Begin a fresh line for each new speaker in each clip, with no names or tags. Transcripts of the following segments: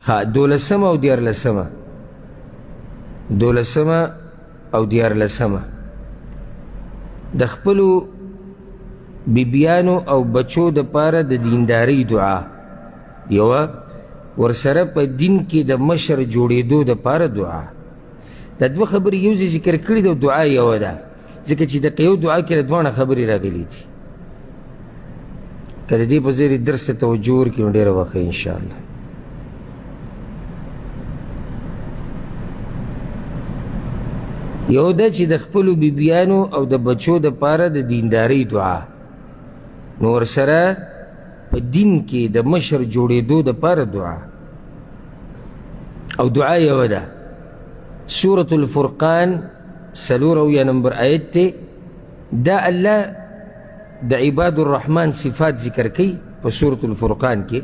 ها دولسمه او دیارلسمه دولسمه او دیارلسمه د خپلو بیبیانو او بچو د پاره د دینداری دعا یوه ورسره په دین کې د مشر جوړېدو د پاره دعا دا دوه خبرې یو ځای ذکر کړي د دعا یوه ده ځکه چې د یو دعا کې دواړه خبرې راغلي دي که د دې په ځای درس ته توجه ورکړي نو ډېره وښه انشاءالله یو ده چې د خپلو بیبیانو او د بچو د پاره د دینداری دعا نو ورسره په دین کې د مشر جوړېدو د پاره دعا او دعا یوه ده سورة الفرقان 4 نمبر آیت ته دا الله د عباد الرحمن صفات ذکر کوي په سورة الفرقان کې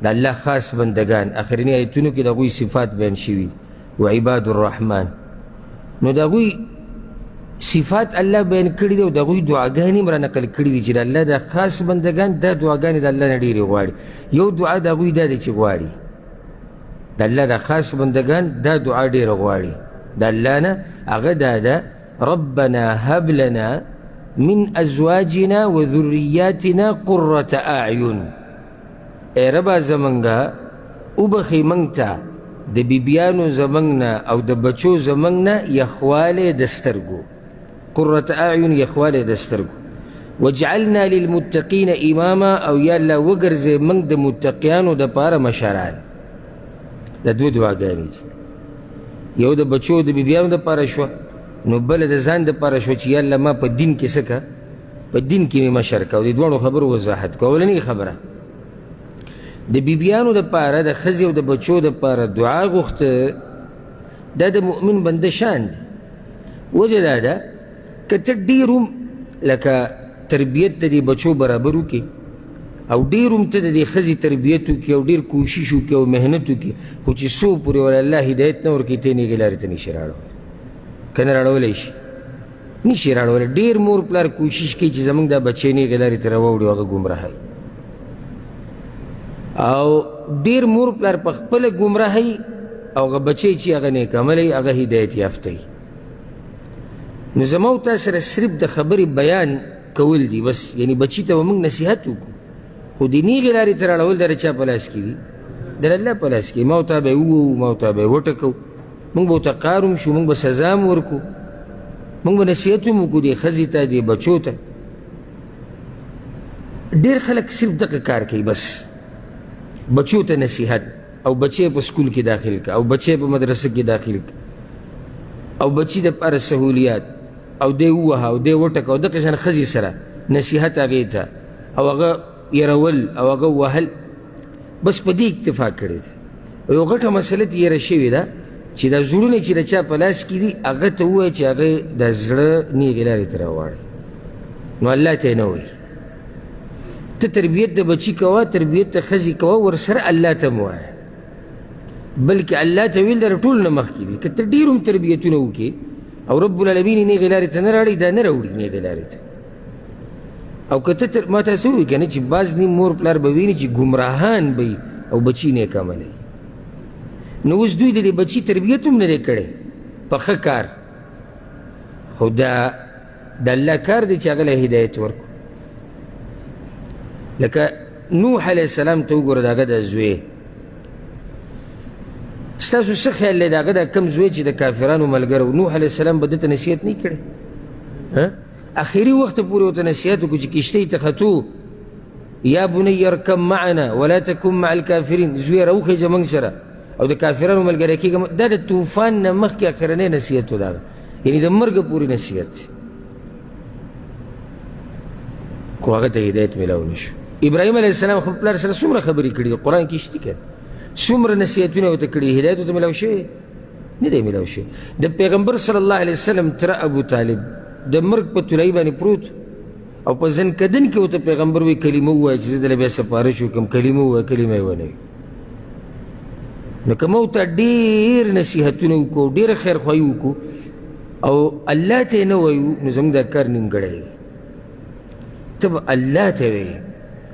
د الله خاص بندگان آخرینی آیتونو کې د هغوی صفات بیان شوي و عباد الرحمن نو د هغوی صفات الله بیان کړي دي او د هغوی دعاګانې هم رانقل کړي دي چې د الله د خاص بندگان دا دعاګانې د الله نه ډېرې غواړي یو دعا د هغوی دا دی چې غواړي د الله د خاص بندگان دا دعا ډېره غواړي د الله نه هغه دا ده ربنا هب لنا من ازواجنا و ذریاتنا قرة اعین ای ربا زمنګه وبخې موږ ته د بیبیانو زمنګ نه او د بچو زمنګ نه یخوالی د سترګو قرة اعین یخوالی د سترګو وجعلنا للمتقین اماما او یا الله وګرځې موږ د متقیانو دپاره مشران دا دوه دعاګانې دي یو د بچو د بیبیانو دپاره شوه نو بله د ځان دپاره شوه چې یا الله ما په دین کې څه که په دین کې مې مشر که او د دواړو خبرو وضاحت که اولنۍ خبره د بیبیانو دپاره د ښځې او د بچو دپاره دعا غوښته دا د مؤمن بنده شان دی وجه دا ده که ته ډېر هم لکه تربیت د دې بچو برابر وکړې او ډېر هم ته د دې ښځې تربیت وکړې او ډېر کوشش وکړې او محنت وکړې خو چې څو پورې ولا الله هدایت نه ورکړي ته یې نیغې لارې ته نشي راړولی که نه راړولی شي نشي راړولی ډېر مور پلار کوشش کوي چې زموږ دا بچی نیغې لارې ته راوړي او هغه ګمراهوي او ډېر مور پلار په خپله ګمراهوي او هغه بچی چې هغه نیک عملی هغه هدایت یافته وي نو زما او تا سره صرف د خبرې بیان کول دي بس یعنی بچي ته به موږ نصیحت وکړو خو د نیغې لارې ته راړول د چا په لاس کې دي د الله په لاس کې ما او تا به یې ووو ما او تا به یې وټکو موږ به ورته قار هم شو موږ به سزا هم ورکړو موږ به نصیحت هم وکړو دې ښځې ته دې بچو ته ډېر خلک صرف دغه کار کوي بس بچو ته نصیحت او بچی په سکول کې داخل که او بچی په مدرسه کې داخل که او بچی دپاره سهولیات او دی ووهه او دی وټکه او دغه شان ښځې سره نصیحت هغې ته او هغه یرول او هغه وهل بس په دې اکتفا کړې ده او یو غټه مسله ته یره شوې ده چې دا زړونه چې د چا په لاس کې دي هغه ته ووایه چې هغه د زړه نیغې لارې ته راواړئ نو الله ته یې نه وایي ته تربیت د بچي کوه تربیت د ښځې کوه ورسره الله ته م وایه بلکې الله ته ویل در ټول نه مخکې دي که ته ډېر هم تربیتونه وکړې او رب العالمین یې نیغې لارې ته نه راړي دا نه راوړي نیغې لارې ته او که ته ما تاسو ووایي که نه چې بعض نیم مور پلار به ویني چې ګمراهان به وي او بچي نیک عملی نو اوس دوی د دې بچي تربیت هم نه دی کړی په ښه کار خو دا د الله کار دی چې هغه له هدایت ورکړو لکه نوح علیه السلام ته وګوره د هغه د زوی ستاسو څه خیال دی د هغه دا کم زوی چې د کافرانو ملګری و نوح علیه السلام به ده ته نصیحت نه کړی آخري وخت پورې ورته نصیحت وکړو چې کښتۍ ته ختو یا بنی ارکب معنا ولا تکن مع الکافرین زویه راوخېږه موږ سره او د کافرانو ملګری کېږه دا د طوفان نه مخکې اخرنی نصیحت و دا یعنې د مرګه پورې نصیحت خو هغه ته هدایت میلاو نه شو ابراهیم علیه السلام خپل پلار سره څومره خبرې کړي دي قرآن کې شته که څومره نصیحتونه ورته کړي هدایت ورته میلاو شوی نه دی میلاو شوی د پیغمبر صلی الله علیه وسلم تره ابو طالب د مرګ په طلایي باندې پروت او په زنکدن کې ورته پیغمبر وایي کلمه ووایه چې زه دله بیا سپارش وکړم کلمه ووایه کلمه یې ونه وي نو که ما ورته ډېر نصیحتونه وکړو ډېره خیرخواهي وکړو او الله ته یې نه وایو نو زموږ دا کار نیمګړی دی ته به الله ته وایې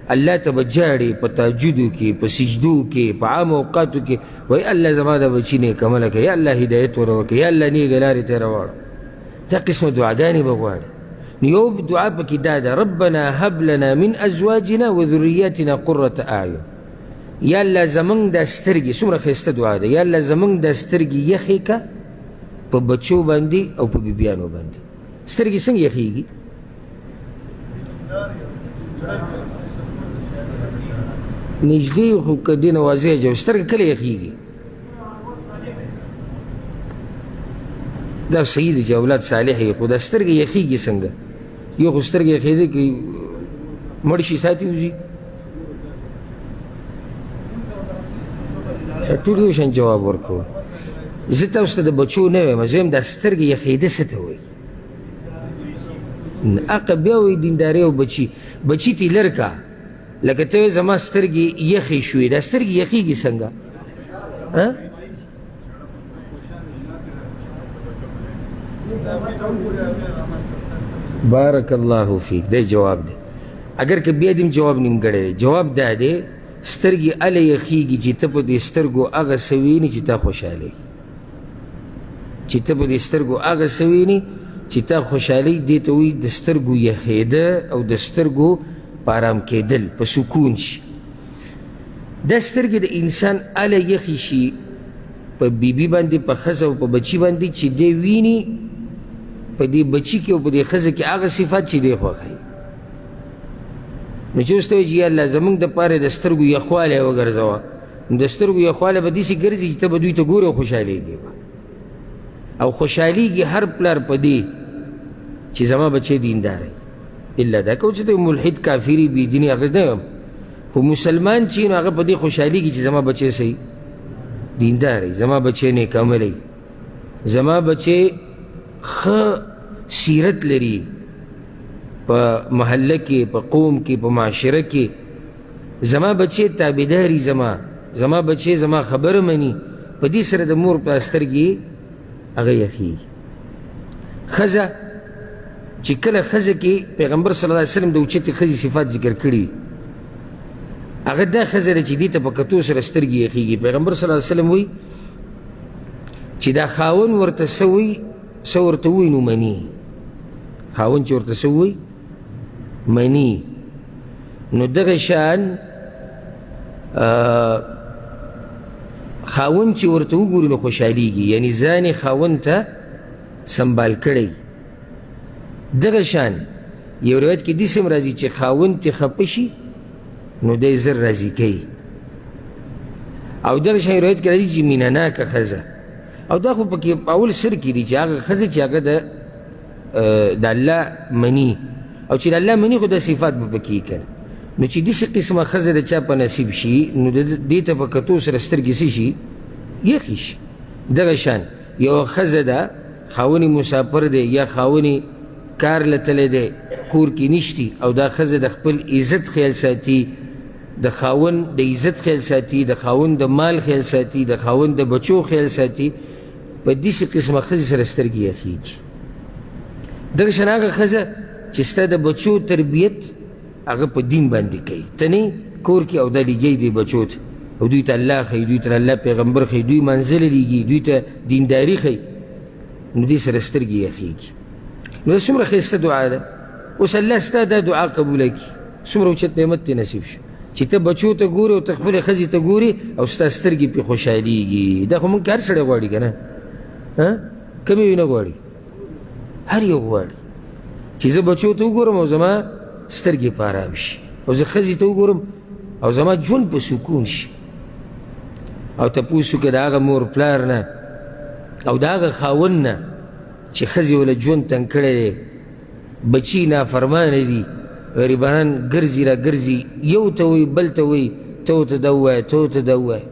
الله ته به جاړې په تهجدو کې، په سجدو کې، په عام اوقاتو کې وایي الله زما دا بچي نیک عمله کړه، یا الله هدایت ور وکړه، یا الله نیکه لارې ته راواړه. دا قسمه دعاګانې به غواړي. نو یو دعا پکې دا ده ربنا هب لنا من ازواجنا وذریاتنا قرة اعین. یا الله زمونږ دا سترګې، څومره ښایسته دعا ده، یا الله زمونږ دا سترګې یخې که په بچو باندې او په بیبیانو باندې. سترګې څنګه یخېږي؟ نږدې خو که دې نه واضح جواب، سترګې کله یخېږي؟ دا صحیح دی چې اولاد صالح یې، خو دا سترګې یخېږي څنګه؟ یو خو سترګې یخېږي که مړ شي ساتي وځي. ټول یو شان جواب ورکوه. زه تاسو ته د بچو نه وایم، زه وایم دا سترګې یخېده څه ته وایي؟ هغه بیا وایي دینداري او بچي. بچي ته لر کا، لکه ته وایې زما سترګې یخې شوې، دا سترګې یخېږي څنګه؟ بارک الله فیک. دی جواب دی. اگر که بیا دې جواب نیمګړی دی. جواب دا دی سترګې هله یخېږي چې ته په دې سترګو هغه څه وینې چې تا خوشحالوي، چې ته په دې سترګو هغه څه وینې چې تا خوشحالوي. دې ته وایي د سترګو یخېده او د سترګو په ارام کېدل، په سکون شي. دا سترګې د انسان هله یخې شي په بیبي باندې، په ښځه او په بچي باندې چې دی ویني په دې بچي کې او په دې ښځه کې هغه صفات چې دی خوښوي. نو چې اوس ته وایي چې یا الله زمونږ دپاره د سترګو یخوالی وګرځوه، نو د سترګو یخوالی به داسې ګرځي چې ته به دوی ته ګورې او خوشحالېږي او خوشحالېږي هر پلار په دې چې زما بچی دیندار وي. الا دا که چې ته ملحد کافري بېدیني هغه نه یم، خو مسلمان چې نو هغه په دې خوشحالېږي چې زما بچی صحیح دیندار وي، زما بچی نیک عملی وي، زما بچی ښه سیرت لري په محله کې، په قوم کې، په معاشره کې، زما بچی تابعداري، زما بچی زما خبره مني. په دې سره د مور په سترګې هغه یخېږي. ښځه چې کله ښځه کې پیغمبر صلی الله علیه وسلم د اوچتې ښځې صفات ذکر کړي، هغه دا ښځه ده چې دې ته په کتو سره سترګې یخېږي. پیغمبر صلی الله علیه وسلم وایي چې دا خاوند ورته څه وایي، څه ورته وایي نو مني. خاوند چې ورته څه وایي مني. نو دغه شان خاوند چې ورته وګوري نو خوشحالېږي، یعنې ځان یې خاوند ته سنبال کړی. دغه شان یو روایت کې داسې هم راځي چې خاوند ترې خفه شي نو دی زر راضي کوي. او دغه شان روایت کې راځي چې مینه ناکه ښځه، او دا خو پکې په اول سر کې دي چې هغه ښځه چې هغه د الله مني، او چې د الله مني خو دا صفات به پکې که نه. نو چې داسې قسمه ښځه د چا په نصیب شي نو دې ته په کتو سره سترګې څه شي یخې شي. دغه شان یوه ښځه ده، خاونې مسافر دی یا خاونې کار له تللی دی، کور کې نشتي، او دا ښځه د خپل عزت خیال ساتي، د خاوند د عزت خیال ساتي، د خاوند د مال خیال ساتي، د خاوند د بچو خیال ساتي، په داسې قسمه ښځې سره سترګې یخېږي. دغه شان هغه ښځه چې ستا د بچو تربیت هغه په دین باندې کوي، ته نه کور کې او دا لګی دی بچو ته، او دوی ته الله ښیي، دوی ته الله پیغمبر ښیي، دوی منزله لیږي، دوی ته دینداري ښیي، نو دې سره سترګې یخېږي. نو دا څومره ښایسته دعا ده. اوس الله ستا دا دعا قبوله کړي، څومره اوچت نعمت دې نصیب شو چې ته بچو ته ګورې او ته خپلې ښځې ته ګورې او ستا سترګې پرې خوشحالېږي. دا خو مونږ هر سړی غواړي که نه؟ کمې وي نه غواړي؟ هر یو غواړي چې زه بچو ته وګورم او زما سترګې په ارام شي، او زه ښځې ته وګورم او زما ژوند په سکون شي. او تپوس وکړه د هغه مور پلار نه او د هغه خاوند نه چې ښځې وله ژوند تنګ کړی دی، بچي نافرمانه دي، غریبانان ګرځي را ګرځي، یو ته وایي بل ته وایي ته ورته دا ووایه ته ورته دا ووایه.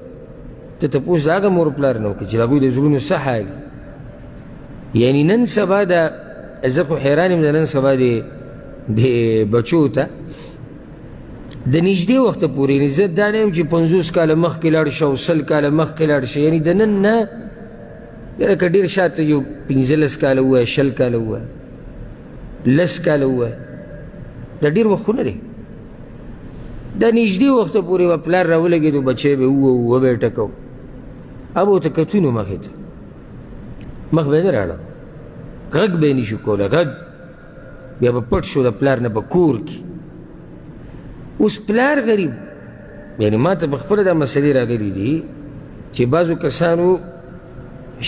ته تپوس د هغه مور پلار نه وکړه چې د هغوی د زړونو څه حال. یعنې نن سبا دا زه خو حیران یم د نن سبا د بچو ته د نږدې وخته پورې، یعنې زه دا نه یم چې 50 کاله مخکې لاړ شه او 100 کاله مخکې لاړ شه، یعنې د نن نه لکه ډېر شاته یو 15 کاله ووایه، 20 کاله ووایه، 10 کاله ووایه، دا ډېر وخت خو نه دی. دا نږدې وخته پورې به پلار راولګېدو بچی به ووه به یې ټکو اب ورته کتونو مخې ته مخ به یې نه راړه غږ به یې نه شو کولی غږ بیا به پټ شو د پلار نه په کور کې اوس پلار غریب یعنی ما ته په خپله دا مسلې راغلي دي چې بعضو کسانو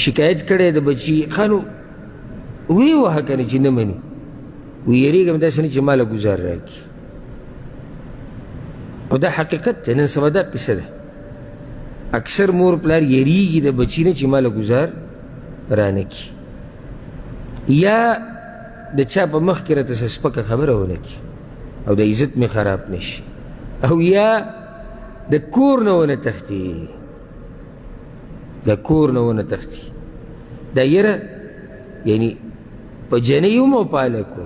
شکایت کړی د بچي ښه نو ویې وهه که نه چې نه مني وی یېرېږم داسې نه چې ماله ګزار راکړي او دا حقیقت دی نن سبا دا قصه ده اکثر مور پلار یېرېږي د بچي نه چې ماله ګزار رانه کړي یا د چا په مخ کې راته څه سپکه خبره ونه کړي او د عزت مې خراب نه شي او یا د کور نه ونه تښتي د کور نه ونه تښتي دا یره یعنی په جنۍ هم او په هلکو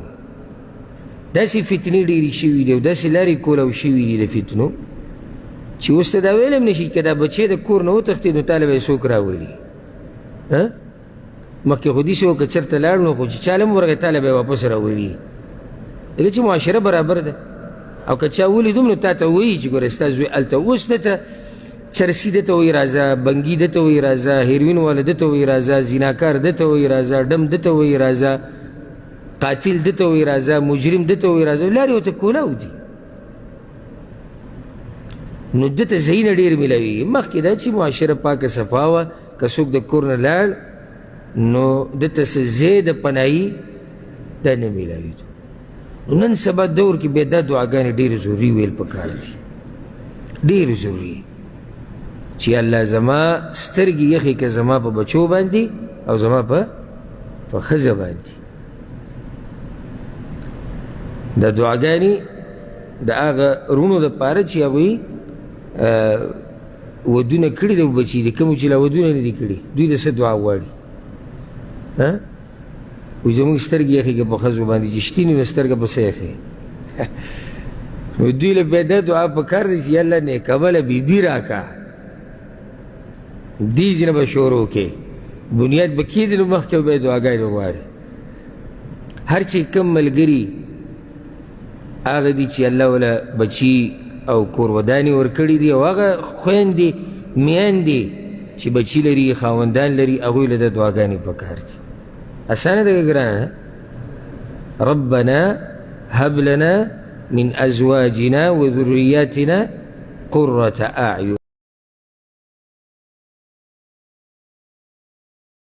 داسې فتنې ډېرې شوي دي او داسې لارې کولو شوي دي د فتنو چې اوس ته دا ویلی هم نه شي که دا بچی د کور نه وتښتېد نو تاله به یې څوک راولي مخکې خو داسې وه که چېرته لاړ نو خو چې چاله هم ورغی تاله به یې واپس راولي ځکه چې معاشره برابر ده او که چا ولیدو نو تا ته وایي چې ګوره ستا زوی هلته اوس دته چرسي دته وایي راځه بنګي دته وایي راځه هیروین والا دته وایي راځه زیناکار دته وایي راځه ډم دته وایي راځه قاتل دته وایي راځه مجرم دته وایي راځه لارې ورته کولاو دي نو دته ځایونه ډېر میلاوېږي مخکې دا چې معاشره پاکه صفا وه که څوک د کور نه لاړ نو دته څه ځای د پناهي دا نه میلاوېدو نن سبا دور کې بیا دا دعاګانې ډېرې ضروري ویل پکار دي ډېرې ضروري چې الله زما سترګې یخې که زما په بچو باندې او زما په ښځه باندې دا دعاګانې د هغه وروڼو دپاره چې هغوی ودونه کړي د بچي دي کومو چې لا ودونه نه دي کړي دوی د څه دعا غواړي وایي زموږ سترګې یخې که په ښځو باندې چې شتي نو سترګه په څه یخې نو دوی له بیا دا دعا پکار دی چې یا الله نیکعمله بیبي راکړه دې ځینه به شروع کې بنیاد به کېږي نو مخکې به بیا دعاګانې وغواړي هر چې کوم ملګري هغه دي چې الله وله بچي او کور ودانې ورکړي دي او هغه خویندې میندې چې بچي لري خاوندان لري هغوی له د دعاګانې پکار دي اسانه ده که ګرانه ربنا هب لنا من ازواجنا وذرياتنا قرة اعين